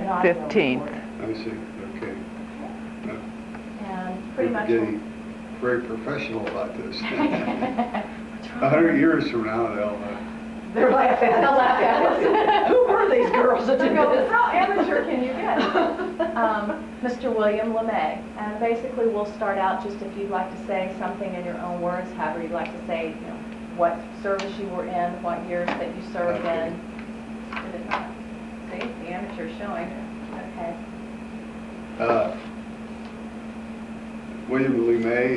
15th. I see, okay. And pretty You're much... getting very professional about this. 100 years from now, They'll laugh at us. They'll laugh at us. Who were these girls that did this? How amateur can you get? Mr. William LeMay. And basically, we'll start out just if you'd like to say something in your own words, however you'd like to say, you know, what service you were in, what years that you served in. Did it not? See, the amateur showing. Okay. William LeMay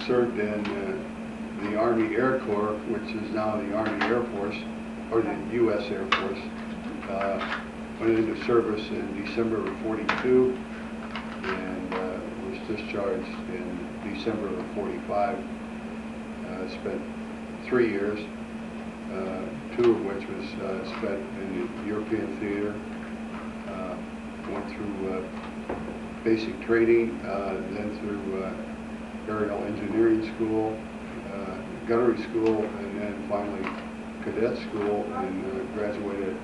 served in the Army Air Corps, which is now the Army Air Force, or the U.S. Air Force. Went into service in December of '42 and was discharged in December of '45. Spent 3 years, 2 of which was spent in the European theater. Went through basic training, then through aerial engineering school, gunnery school, and then finally cadet school, and graduated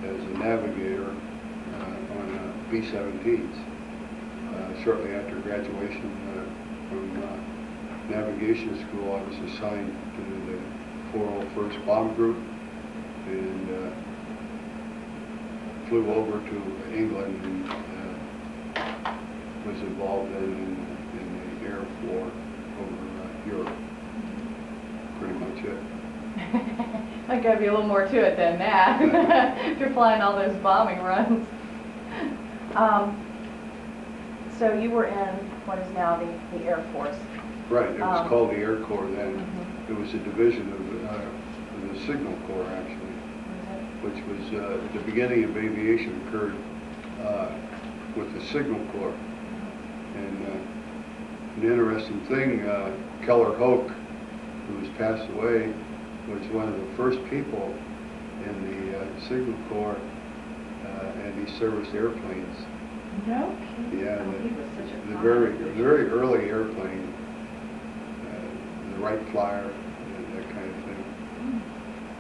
as a navigator on B-17s. Shortly after graduation from navigation school, I was assigned to the 401st Bomb Group and flew over to England and was involved in the air war over Europe. Pretty much it. There's got to be a little more to it than that. If you're flying all those bombing runs. So you were in what is now the Air Force. Right, it was called the Air Corps then. It was a division of the Signal Corps, actually, which was the beginning of aviation occurred with the Signal Corps. And an interesting thing, Keller Hoke, who has passed away, was one of the first people in the Signal Corps, and he serviced airplanes. No kidding. Yeah, he was such a the very early airplane, the Wright Flyer, and that kind of thing.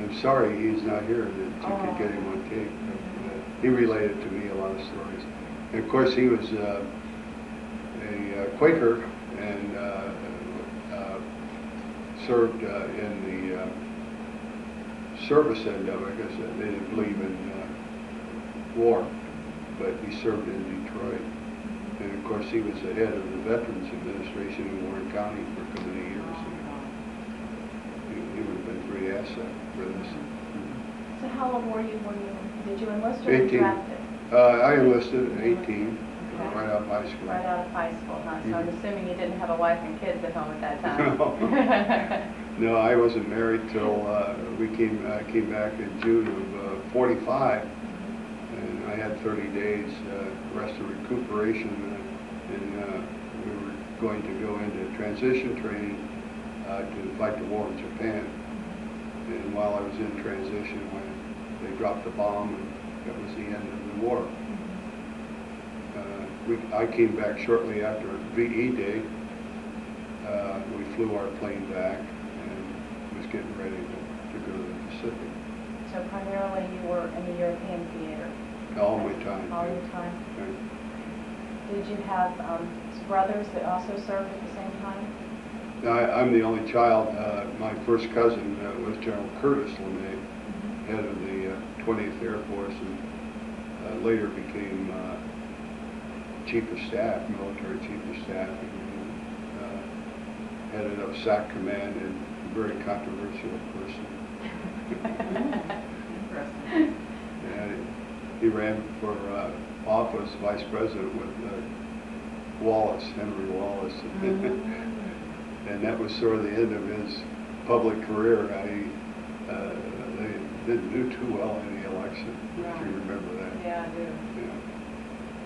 I'm sorry he's not here, that you could get him on tape. He related to me a lot of stories. And of course he was a Quaker and served in the service end of it. I guess they didn't believe in war, but he served in Detroit. And of course he was the head of the Veterans Administration in Warren County for many years. He would have been a great asset for this. So how old were you when did you enlist or 18. drafted? I enlisted at 18, right out of high school. Right out of high school, huh? So I'm assuming you didn't have a wife and kids at home at that time. No, I wasn't married till we came back in June of '45, and I had 30 days rest of recuperation, and we were going to go into transition training to fight the war in Japan. And while I was in transition, when they dropped the bomb, and that was the end of the war. I came back shortly after VE Day. We flew our plane back and was getting ready to go to the Pacific. So primarily you were in the European theater? All my time. All your time? Right. Did you have brothers that also served at the same time? I'm the only child. My first cousin was General Curtis LeMay, head of the 20th Air Force, and later became Chief of Staff, military Chief of Staff, and headed up SAC Command, and a very controversial person. And he ran for office, Vice President, with Wallace, Henry Wallace. And that was sort of the end of his public career. They didn't do too well in the election, if you remember that. Yeah, I do. Yeah.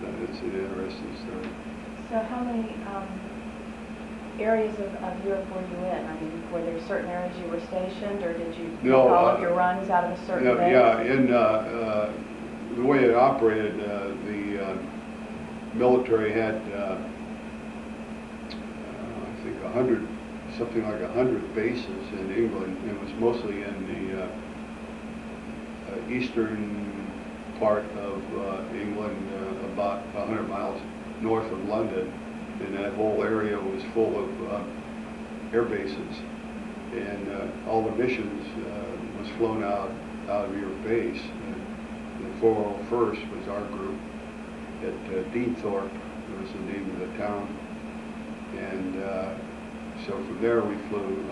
That is an interesting story. So how many areas of Europe were you in? I mean, were there certain areas you were stationed, or did you make all of your runs out of a certain base? Yeah, in the way it operated, the military had I think 100, something like 100 bases in England. It was mostly in the eastern part of England, about 100 miles north of London, and that whole area was full of air bases, and all the missions was flown out of your base. The 401st was our group at Deanthorpe, was the name of the town, and so from there we flew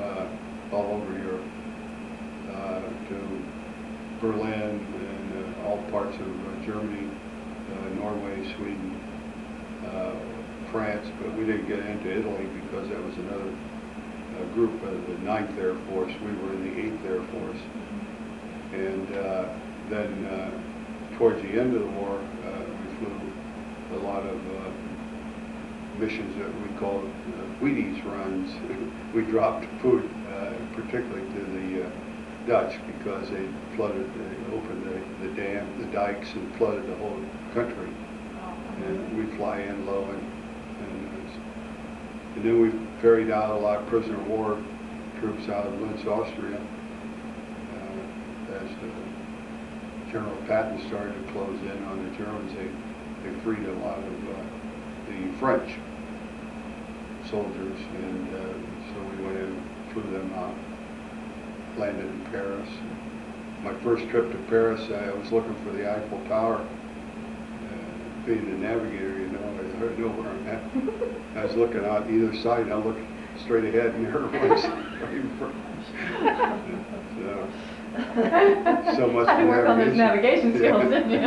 all over Europe to Berlin and all parts of Germany, Norway, Sweden, France, but we didn't get into Italy because that was another group of the 9th Air Force. We were in the 8th Air Force. And then towards the end of the war, we flew a lot of missions that we called Wheaties runs. We dropped food, particularly to the Dutch, because they opened the dam, the dikes, and flooded the whole country. And we fly in low, and then we ferried out a lot of prisoner of war troops out of Linz, Austria. As General Patton started to close in on the Germans, they freed a lot of the French soldiers, and so we went in, flew them out, landed in Paris. My first trip to Paris, I was looking for the Eiffel Tower. Being a navigator, you know, I know where I'm at. I was looking out either side, and I looked straight ahead, and there it was. So much I for work on those navigation skills, Yeah. didn't you?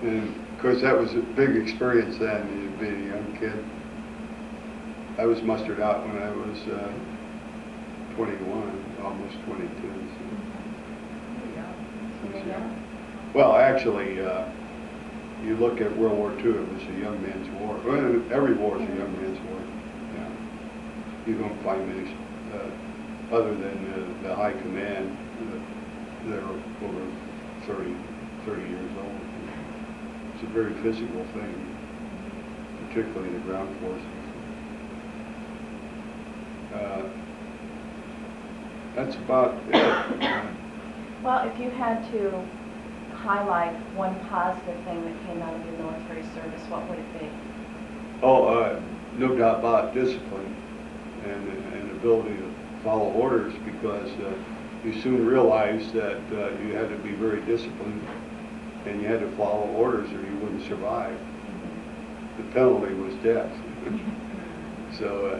And of course, that was a big experience then, being a young kid. I was mustered out when I was 21, almost 22. So. Well, actually, you look at World War II, it was a young man's war. Well, every war is a young man's war. Yeah. You don't find many, other than the high command, they're over 30 years old. It's a very physical thing, particularly the ground forces. That's about it. Well, if you had to highlight one positive thing that came out of your military service, what would it be? Oh, no doubt about discipline and ability to follow orders, because you soon realized that you had to be very disciplined and you had to follow orders or you wouldn't survive. The penalty was death. So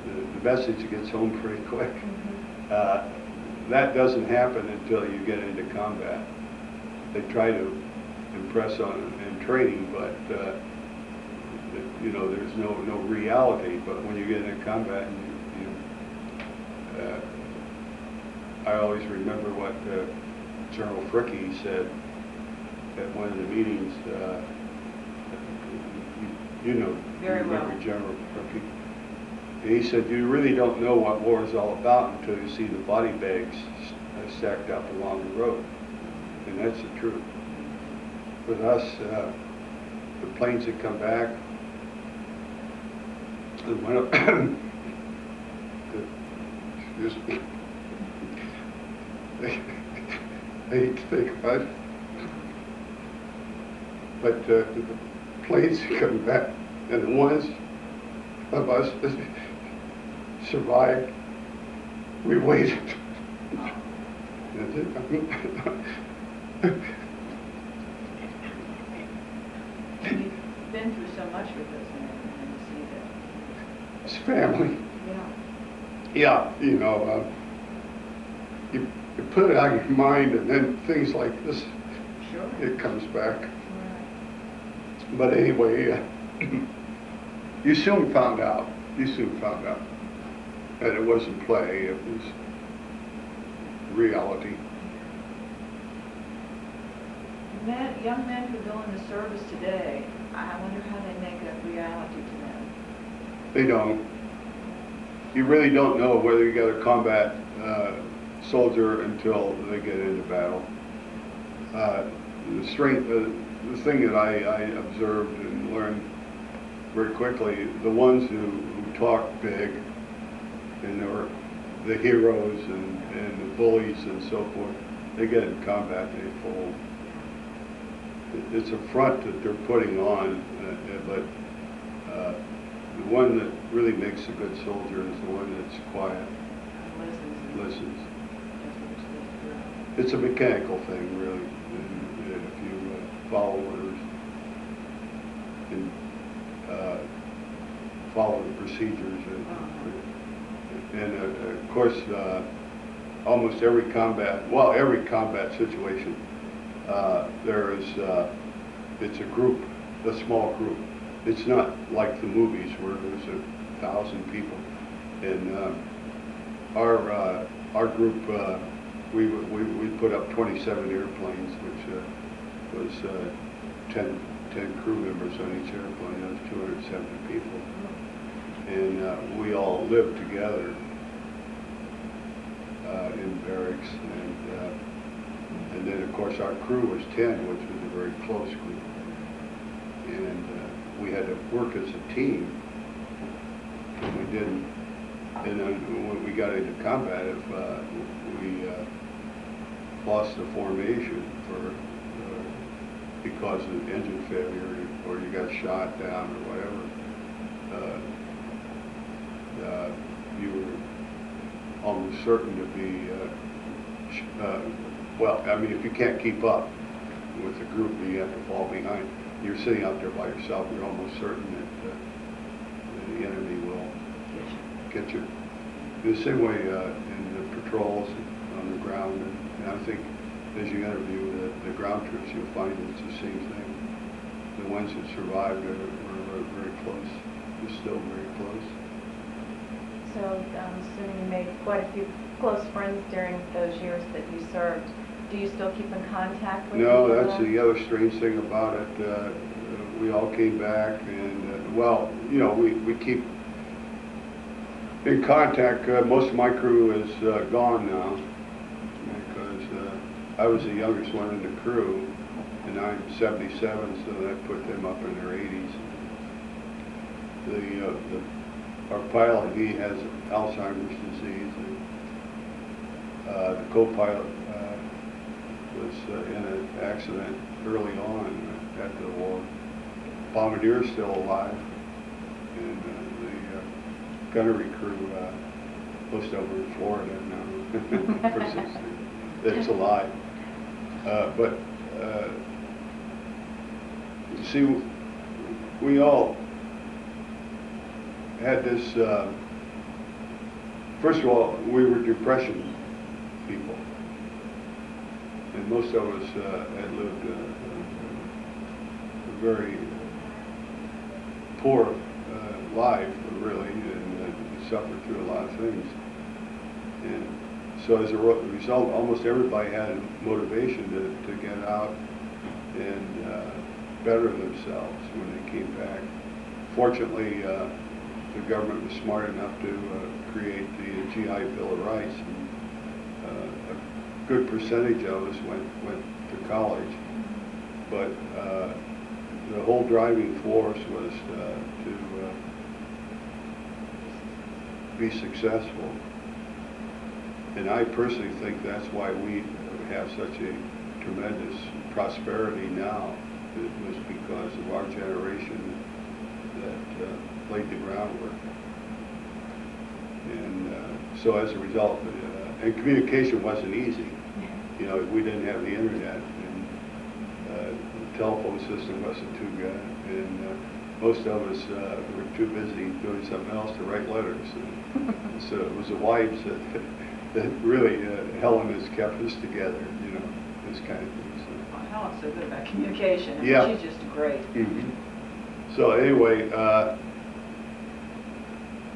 the message gets home pretty quick. That doesn't happen until you get into combat. They try to impress on in training, but you know, there's no reality. But when you get into combat, I always remember what General Fricke said at one of the meetings. You know, Very well. remember General Fricke. He said, "You really don't know what war is all about until you see the body bags stacked up along the road." And that's the truth. With us, the planes that come back, they went up, excuse me, I hate to think about it, but the planes that come back, and the ones of us that survived, we waited. That's it. You've been through so much with this, and you see that. It's family. Yeah. Yeah, you know, you put it out of your mind, and then things like this, Sure. it comes back. Right. But anyway, you soon found out that it wasn't play, it was reality. Young men who go into service today, I wonder how they make it a reality to them. They don't. You really don't know whether you got a combat soldier until they get into battle. The thing that I observed and learned very quickly, the ones who talk big and are the heroes and the bullies and so forth, they get in combat, they fold. It's a front that they're putting on, but the one that really makes a good soldier is the one that's quiet, listens. It's a mechanical thing, really. And if you follow orders and follow the procedures, and of course, almost every combat situation, there is, it's a group, a small group. It's not like the movies where there's 1,000 people. And our group, we put up 27 airplanes, which was 10 crew members on each airplane. That was 270 people. And we all lived together in barracks, and then of course our crew was 10, which was a very close group, and we had to work as a team. And we didn't, and then when we got into combat, if we lost the formation because of engine failure, or you got shot down or whatever, you were almost certain to be, well, I mean, if you can't keep up with the group, you have to fall behind. You're sitting out there by yourself, you're almost certain that the enemy will get you. The same way in the patrols on the ground, and I think as you interview the ground troops, you'll find it's the same thing. The ones that survived were very close, they're still very close. So I'm assuming you made quite a few close friends during those years that you served. Do you still keep in contact with No, people? that's the other strange thing about it. We all came back, and well, you know, we keep in contact. Most of my crew is gone now, because I was the youngest one in the crew, and I'm 77, so that put them up in their 80s. Our pilot, he has Alzheimer's disease. The co-pilot was in an accident early on after the war. Bombardier's still alive, and the gunnery crew, most over in Florida now, for 60. It's alive. But see, we all had this, first of all, we were depression people, and most of us had lived a very poor life, really, and suffered through a lot of things. And so as a result, almost everybody had motivation to get out and better themselves when they came back. Fortunately, the government was smart enough to create the GI Bill of Rights, and a good percentage of us went to college. But the whole driving force was to be successful. And I personally think that's why we have such a tremendous prosperity now. It was because of our generation that laid the groundwork. And so as a result, and communication wasn't easy. You know, we didn't have the internet, and the telephone system wasn't too good, and most of us were too busy doing something else to write letters. And so it was the wives that really, Helen has kept us together, you know, this kind of thing. So. Well, Helen's so good about communication. I mean, Yeah. she's just great. Mm-hmm. So anyway,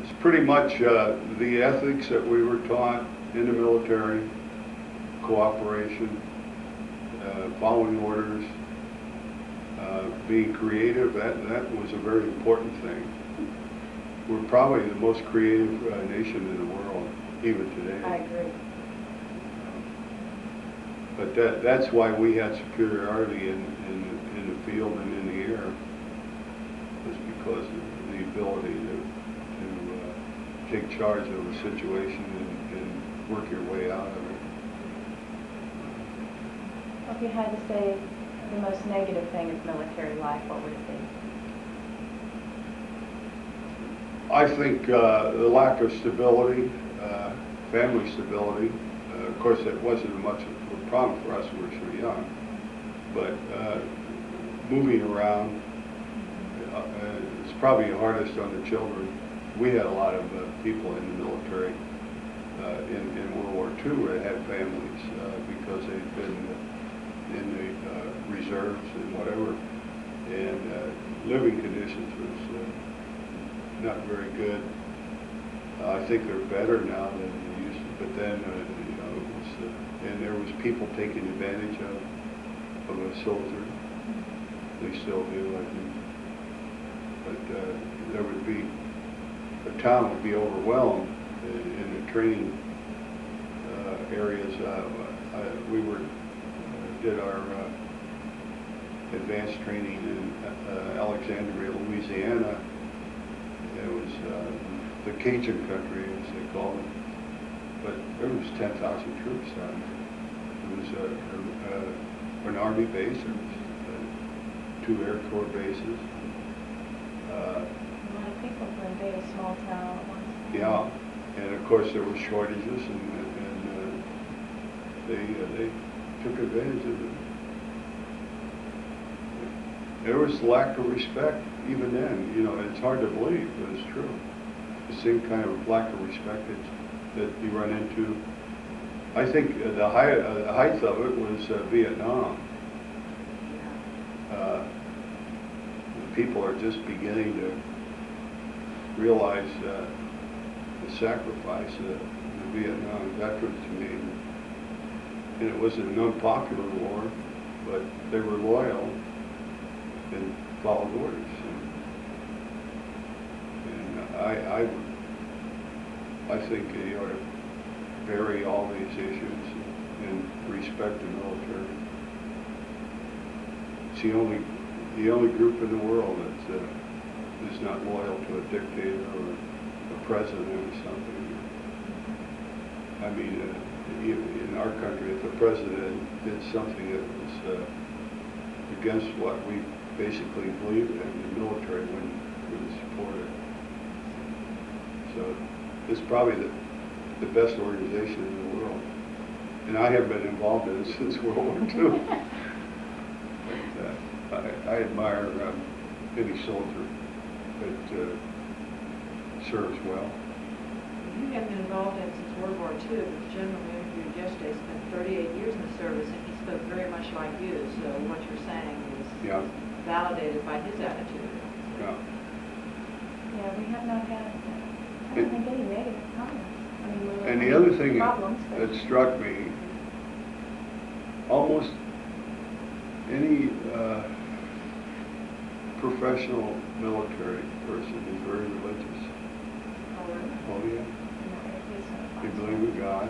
it's pretty much the ethics that we were taught in the military, cooperation, following orders, being creative. That was a very important thing. We're probably the most creative nation in the world, even today. I agree. But that's why we had superiority in the field and in the air, was because of the ability to take charge of a situation and work your way out of it. If you had to say the most negative thing of military life, what would it be? I think the lack of stability, family stability. Of course, that wasn't much of a problem for us. We were so young. But moving around, it's probably hardest on the children. We had a lot of people in the military in World War II that had families because they'd been in the reserves and whatever. And living conditions was not very good. I think they're better now than they used to, but then, you know, it was, and there was people taking advantage of a soldier. They still do, I think. But there would be, the town would be overwhelmed in the training areas. We did our advanced training in Alexandria, Louisiana. It was the Cajun country, as they call it. But there was 10,000 troops down there. It was an Army base. There was 2 Air Corps bases. A lot of people were in a small town at once. Yeah, and of course there were shortages, and they took advantage of it. There was lack of respect even then. You know, it's hard to believe, but it's true. The same kind of lack of respect that you run into. I think the height of it was Vietnam. People are just beginning to realize the sacrifice that the Vietnam veterans made. And it was an unpopular war, but they were loyal and followed orders. And I think you ought to vary all these issues and respect the military. It's the only group in the world that is not loyal to a dictator or a president or something. I mean, in our country, if the president did something that was against what we basically believed in, the military wouldn't support it. So it's probably the best organization in the world. And I have been involved in it since World War II. But, I admire any soldier that serves well. You have been involved in it since World War II, but the gentleman we interviewed yesterday spent 38 years in the service, and he spoke very much like you, so what you're saying is validated by his attitude. Yeah. Yeah, we have not had, I don't think, any negative comments. I mean, And the other thing problems, that struck me, almost any professional military person is very religious. Oh yeah. They believe in God,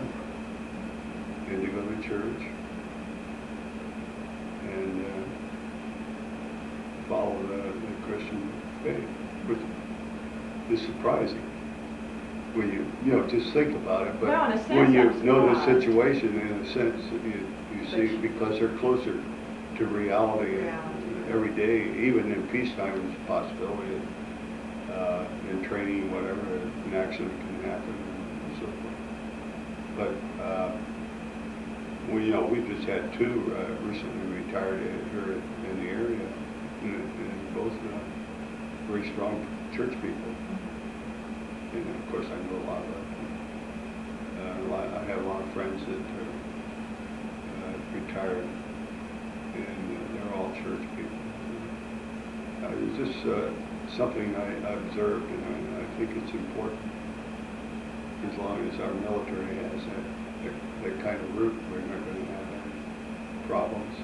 and they go to church, and follow the Christian faith, which is surprising when you know, just think about it. But well, in a sense, when you I'm know the surprised. situation, in a sense, you see, because they're closer to reality every day, even in peacetime, there's a possibility that in training, whatever, an accident can happen and so forth. But we just had 2 recently retired here in the area, and both very strong church people. And of course, I know a lot of them. I have a lot of friends that retired, and they're all church people. It's just something I observed, and I think it's important. As long as our military has that kind of root, we're not going to have any problems.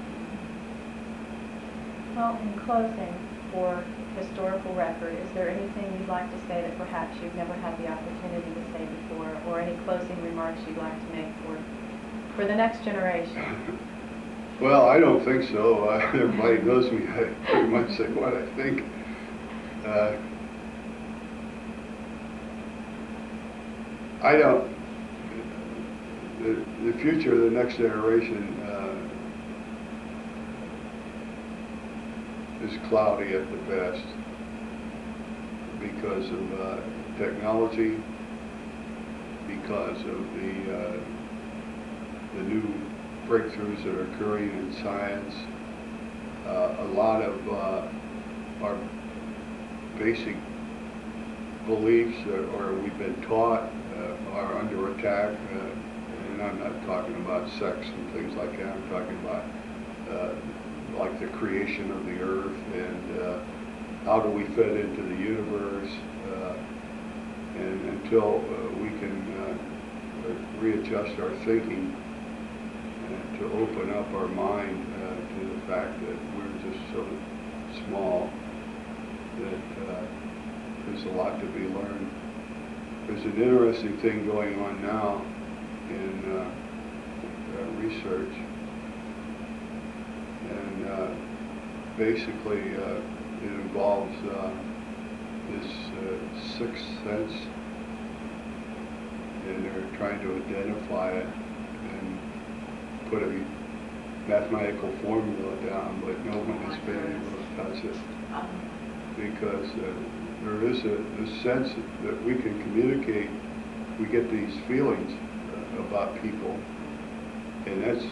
Well, in closing, for historical record, is there anything you'd like to say that perhaps you've never had the opportunity to say before, or any closing remarks you'd like to make for the next generation? Well, I don't think so. Everybody knows me. I pretty much say what I think. I don't. The future of the next generation is cloudy at the best because of technology, because of the new breakthroughs that are occurring in science. A lot of our basic beliefs or we've been taught are under attack, and I'm not talking about sex and things like that. I'm talking about like the creation of the earth and how do we fit into the universe, and until we can readjust our thinking to open up our mind to the fact that we're just so small that there's a lot to be learned. There's an interesting thing going on now in research, and basically it involves this sixth sense, and they're trying to identify it and put a mathematical formula down, but no one has been able to touch it because there is a sense that we can communicate. We get these feelings about people, and that's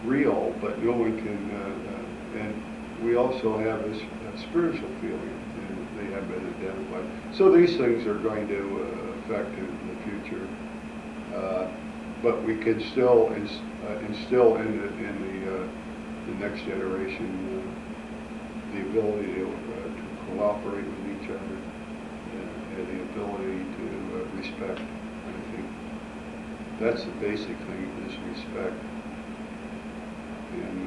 real, but no one can. And we also have this spiritual feeling, and they have been identified. So these things are going to affect in the future, but we can still instill in the next generation the ability to cooperate with each other, and the ability to respect. I think that's the basic thing, is respect. And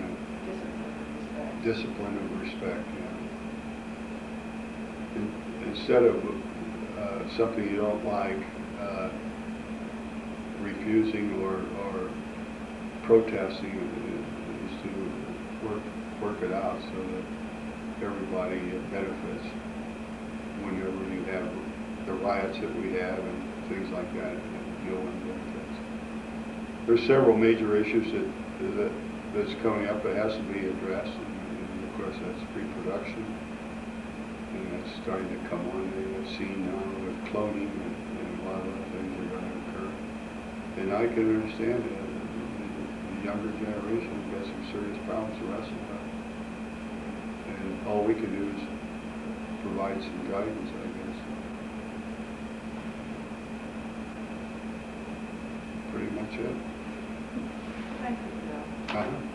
discipline of respect, yeah. Instead of something you don't like, refusing or protesting, is to work it out so that everybody benefits. Whenever you have the riots that we have and things like that, no one benefits. There's several major issues that's coming up that has to be addressed, and of course that's reproduction, and that's starting to come on the scene now with cloning, and a lot of other things are going to occur. And I can understand that the younger generation has got some serious problems to wrestle with, and all we can do is provide some guidance, I guess. Pretty much it. Thank you, Bill. Uh-huh.